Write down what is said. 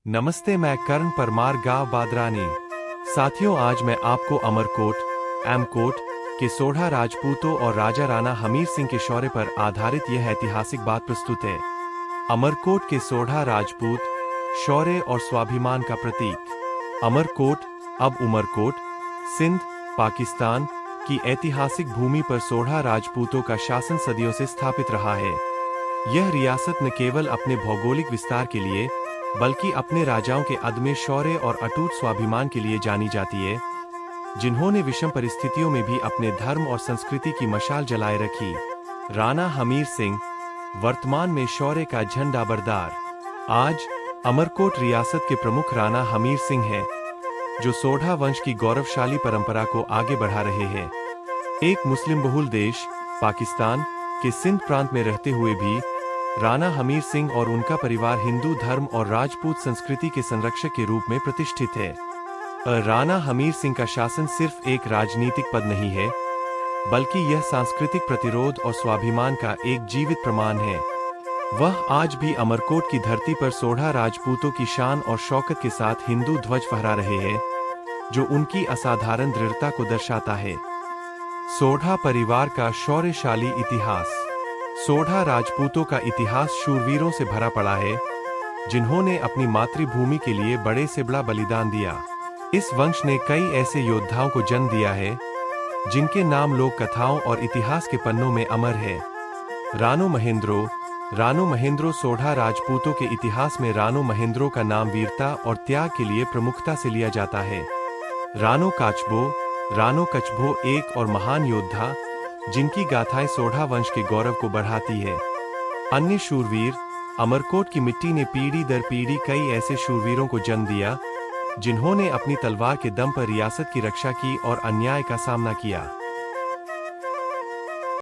नमस्ते, मैं कर्ण परमार गांव बादरानी। साथियों, आज मैं आपको अमरकोट एमकोट के सोढ़ा राजपूतों और राजा राणा हमीर सिंह के शौर्य पर आधारित यह ऐतिहासिक बात प्रस्तुत है। अमरकोट के सोढ़ा राजपूत, शौर्य और स्वाभिमान का प्रतीक। अमरकोट, अब उमरकोट, सिंध, पाकिस्तान की ऐतिहासिक भूमि पर सोढ़ा राजपूतों का शासन सदियों से स्थापित रहा है। यह रियासत न केवल अपने भौगोलिक विस्तार के लिए बल्कि अपने राजाओं के अदम्य शौर्य और अटूट स्वाभिमान के लिए जानी जाती है, जिन्होंने विषम परिस्थितियों में भी अपने धर्म और संस्कृति की मशाल जलाए रखी। राणा हमीर सिंह, वर्तमान में शौर्य का झंडा बरदार। आज अमरकोट रियासत के प्रमुख राणा हमीर सिंह हैं, जो सोढ़ा वंश की गौरवशाली परंपरा को आगे बढ़ा रहे हैं। एक मुस्लिम बहुल देश पाकिस्तान के सिंध प्रांत में रहते हुए भी राणा हमीर सिंह और उनका परिवार हिंदू धर्म और राजपूत संस्कृति के संरक्षक के रूप में प्रतिष्ठित है। राणा हमीर सिंह का शासन सिर्फ एक राजनीतिक पद नहीं है, बल्कि यह सांस्कृतिक प्रतिरोध और स्वाभिमान का एक जीवित प्रमाण है। वह आज भी अमरकोट की धरती पर सोढ़ा राजपूतों की शान और शौकत के साथ हिंदू ध्वज फहरा रहे हैं, जो उनकी असाधारण दृढ़ता को दर्शाता है। सोढ़ा परिवार का शौर्यशाली इतिहास। सोढ़ा राजपूतों का इतिहास शूरवीरों से भरा पड़ा है, जिन्होंने अपनी मातृभूमि के लिए बड़े से बड़ा बलिदान दिया। इस वंश ने कई ऐसे योद्धाओं को जन्म दिया है, जिनके नाम लोक कथाओं और इतिहास के पन्नों में अमर है। राणो महेंद्रो सोढ़ा राजपूतों के इतिहास में राणो महेंद्रो का नाम वीरता और त्याग के लिए प्रमुखता से लिया जाता है। राणो कच्छबो एक और महान योद्धा, जिनकी गाथाएं सोढ़ा वंश के गौरव को बढ़ाती है। अन्य शूरवीर। अमरकोट की मिट्टी ने पीढ़ी दर पीढ़ी कई ऐसे शूरवीरों को जन्म दिया, जिन्होंने अपनी तलवार के दम पर रियासत की रक्षा की और अन्याय का सामना किया।